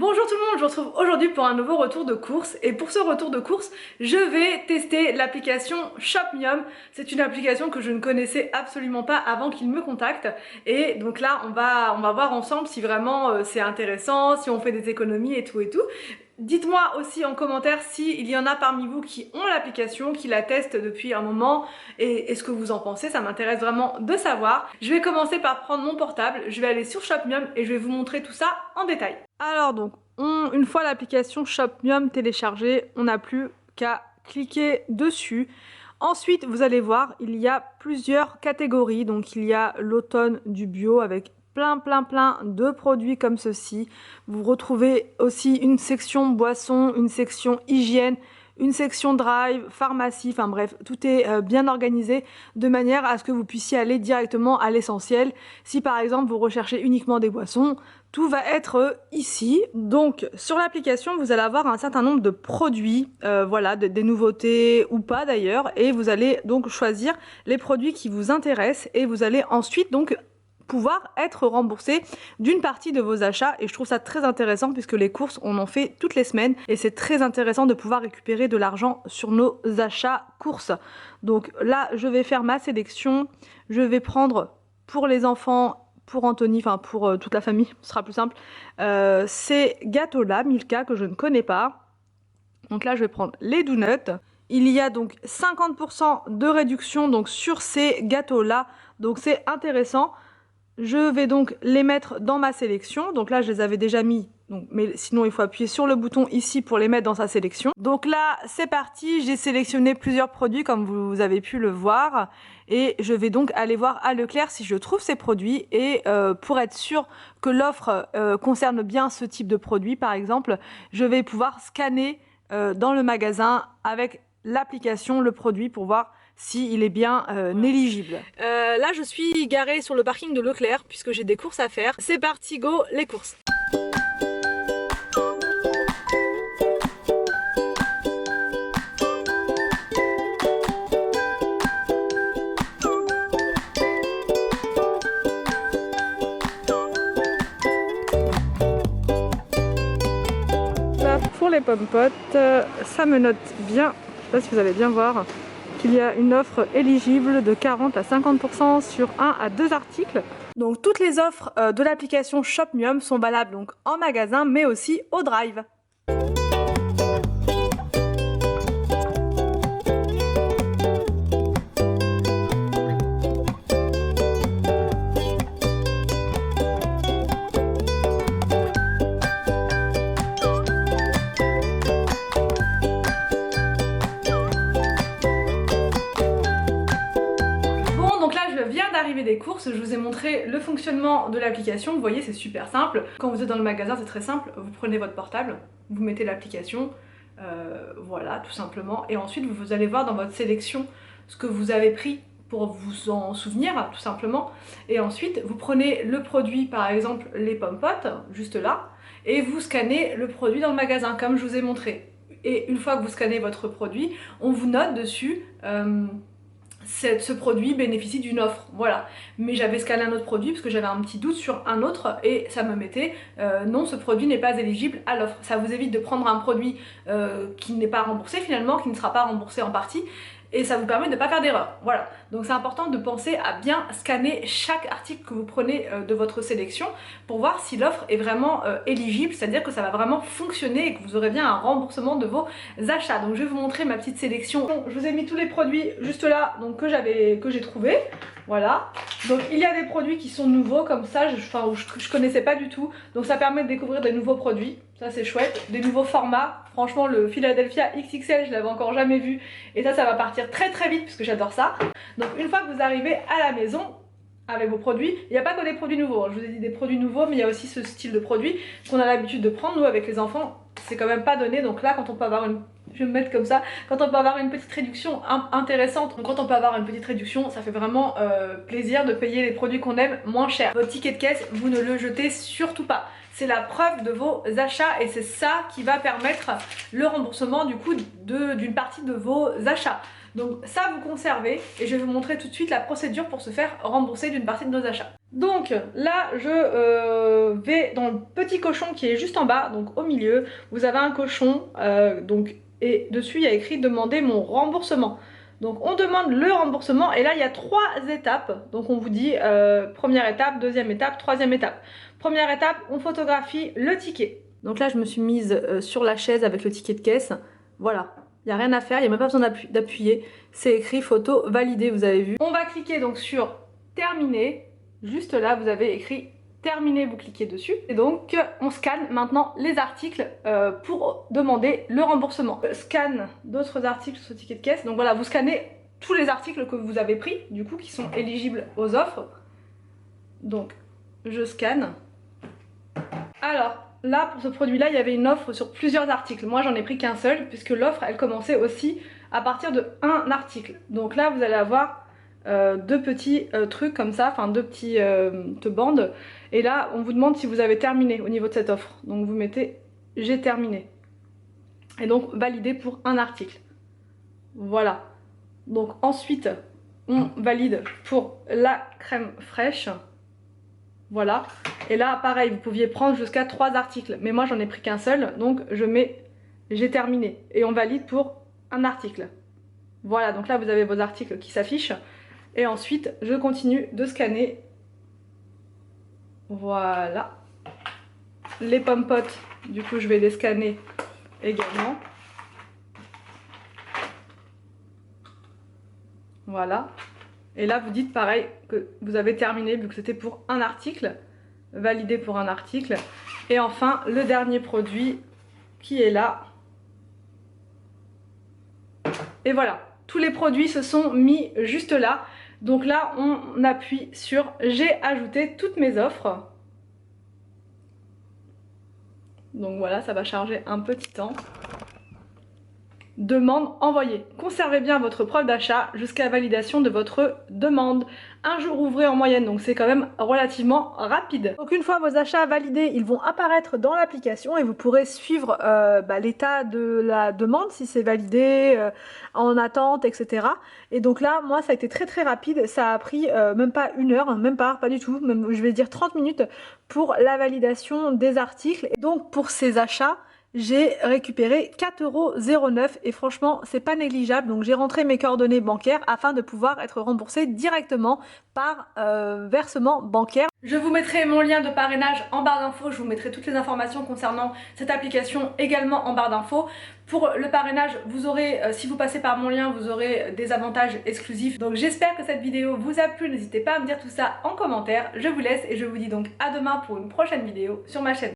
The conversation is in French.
Bonjour tout le monde, je vous retrouve aujourd'hui pour un nouveau retour de course et pour ce retour de course, je vais tester l'application Shopmium. C'est une application que je ne connaissais absolument pas avant qu'il me contacte et donc là on va voir ensemble si vraiment c'est intéressant, si on fait des économies et tout et tout. Dites-moi aussi en commentaire s'il y en a parmi vous qui ont l'application, qui la testent depuis un moment et ce que vous en pensez, ça m'intéresse vraiment de savoir. Je vais commencer par prendre mon portable, je vais aller sur Shopmium et je vais vous montrer tout ça en détail. Alors donc, une fois l'application Shopmium téléchargée, on n'a plus qu'à cliquer dessus. Ensuite, vous allez voir, il y a plusieurs catégories. Donc il y a l'automne du bio avec plein de produits comme ceci. Vous retrouvez aussi une section boissons, une section hygiène, une section drive, pharmacie, enfin bref, tout est bien organisé de manière à ce que vous puissiez aller directement à l'essentiel. Si par exemple vous recherchez uniquement des boissons, tout va être ici. Donc sur l'application, vous allez avoir un certain nombre de produits, voilà, des nouveautés ou pas d'ailleurs, et vous allez donc choisir les produits qui vous intéressent et vous allez ensuite donc pouvoir être remboursé d'une partie de vos achats et je trouve ça très intéressant puisque les courses on en fait toutes les semaines et c'est très intéressant de pouvoir récupérer de l'argent sur nos achats courses. Donc là je vais faire ma sélection, je vais prendre pour les enfants, pour Anthony, enfin pour toute la famille, ce sera plus simple, ces gâteaux là, Milka, que je ne connais pas. Donc là je vais prendre les donuts. Il y a donc 50% de réduction donc sur ces gâteaux là, donc c'est intéressant. Je vais donc les mettre dans ma sélection. Donc là, je les avais déjà mis. Donc, mais sinon, il faut appuyer sur le bouton ici pour les mettre dans sa sélection. Donc là, c'est parti. J'ai sélectionné plusieurs produits comme vous avez pu le voir. Et je vais donc aller voir à Leclerc si je trouve ces produits. Et pour être sûr que l'offre concerne bien ce type de produit, par exemple, je vais pouvoir scanner dans le magasin avec l'application le produit pour voir s'il est bien éligible. Là je suis garée sur le parking de Leclerc puisque j'ai des courses à faire. C'est parti, go les courses. Là pour les pommes-potes, ça me note bien, je sais pas si vous allez bien voir, qu'il y a une offre éligible de 40 à 50% sur 1 à 2 articles. Donc toutes les offres de l'application Shopmium sont valables donc en magasin mais aussi au drive. D'arriver des courses, je vous ai montré le fonctionnement de l'application. Vous voyez, c'est super simple. Quand vous êtes dans le magasin, c'est très simple. Vous prenez votre portable, vous mettez l'application, voilà, tout simplement. Et ensuite, vous allez voir dans votre sélection ce que vous avez pris pour vous en souvenir, tout simplement. Et ensuite, vous prenez le produit, par exemple les pommes-potes, juste là, et vous scannez le produit dans le magasin, comme je vous ai montré. Et une fois que vous scannez votre produit, on vous note dessus ce produit bénéficie d'une offre, voilà. Mais j'avais scanné un autre produit parce que j'avais un petit doute sur un autre et ça me mettait non, ce produit n'est pas éligible à l'offre. Ça vous évite de prendre un produit qui n'est pas remboursé finalement, qui ne sera pas remboursé en partie, et ça vous permet de ne pas faire d'erreur, voilà. Donc c'est important de penser à bien scanner chaque article que vous prenez de votre sélection pour voir si l'offre est vraiment éligible, c'est-à-dire que ça va vraiment fonctionner et que vous aurez bien un remboursement de vos achats. Donc je vais vous montrer ma petite sélection. Donc, je vous ai mis tous les produits juste là, donc que j'ai trouvé, voilà. Donc il y a des produits qui sont nouveaux comme ça, je connaissais pas du tout, donc ça permet de découvrir des nouveaux produits. Ça c'est chouette, des nouveaux formats. Franchement le Philadelphia XXL je l'avais encore jamais vu et ça va partir très vite puisque j'adore ça. Donc une fois que vous arrivez à la maison avec vos produits, il n'y a pas que des produits nouveaux, je vous ai dit des produits nouveaux mais il y a aussi ce style de produit qu'on a l'habitude de prendre nous avec les enfants, c'est quand même pas donné. Donc là quand on peut avoir une, je vais me mettre comme ça, quand on peut avoir une petite réduction intéressante, donc quand on peut avoir une petite réduction ça fait vraiment plaisir de payer les produits qu'on aime moins cher. Votre ticket de caisse vous ne le jetez surtout pas. C'est la preuve de vos achats et c'est ça qui va permettre le remboursement du coup d'une partie de vos achats. Donc ça vous conservez et je vais vous montrer tout de suite la procédure pour se faire rembourser d'une partie de nos achats. Donc là je vais dans le petit cochon qui est juste en bas, donc au milieu, vous avez un cochon donc, et dessus il y a écrit demander mon remboursement. Donc on demande le remboursement et là il y a 3 étapes. Donc on vous dit première étape, deuxième étape, troisième étape. Première étape, on photographie le ticket. Donc là je me suis mise sur la chaise avec le ticket de caisse. Voilà, il n'y a rien à faire, il n'y a même pas besoin d'appuyer. C'est écrit photo validée, vous avez vu. On va cliquer donc sur terminer. Juste là, vous avez écrit terminer, vous cliquez dessus. Et donc, on scanne maintenant les articles pour demander le remboursement. Scanne d'autres articles sur ce ticket de caisse. Donc voilà, vous scannez tous les articles que vous avez pris, du coup, qui sont éligibles aux offres. Donc, je scanne. Alors, là, pour ce produit-là, il y avait une offre sur plusieurs articles. Moi, j'en ai pris qu'un seul, puisque l'offre, elle commençait aussi à partir de un article. Donc là, vous allez avoir deux petits trucs comme ça, enfin deux petites bandes. Et là, on vous demande si vous avez terminé au niveau de cette offre. Donc vous mettez j'ai terminé. Et donc validé pour un article. Voilà. Donc ensuite, on valide pour la crème fraîche. Voilà. Et là, pareil, vous pouviez prendre jusqu'à 3 articles. Mais moi, j'en ai pris qu'un seul. Donc je mets j'ai terminé. Et on valide pour un article. Voilà, donc là, vous avez vos articles qui s'affichent. Et ensuite, je continue de scanner. Voilà. Les pommes-potes, du coup, je vais les scanner également. Voilà. Et là, vous dites pareil que vous avez terminé, vu que c'était pour un article. Validé pour un article. Et enfin, le dernier produit qui est là. Et voilà. Tous les produits se sont mis juste là. Donc là, on appuie sur j'ai ajouté toutes mes offres. Donc voilà, ça va charger un petit temps. Demande envoyée. Conservez bien votre preuve d'achat jusqu'à validation de votre demande. Un jour ouvré en moyenne, donc c'est quand même relativement rapide. Donc une fois vos achats validés, ils vont apparaître dans l'application et vous pourrez suivre l'état de la demande, si c'est validé, en attente, etc. Et donc là, moi ça a été très rapide, ça a pris même pas 1 heure, hein, même pas du tout, même, je vais dire 30 minutes pour la validation des articles. Et donc pour ces achats, j'ai récupéré 4,09 € et franchement c'est pas négligeable. Donc j'ai rentré mes coordonnées bancaires afin de pouvoir être remboursée directement par versement bancaire. Je vous mettrai mon lien de parrainage en barre d'infos, je vous mettrai toutes les informations concernant cette application également en barre d'infos. Pour le parrainage, vous aurez, si vous passez par mon lien, vous aurez des avantages exclusifs. Donc j'espère que cette vidéo vous a plu, n'hésitez pas à me dire tout ça en commentaire. Je vous laisse et je vous dis donc à demain pour une prochaine vidéo sur ma chaîne.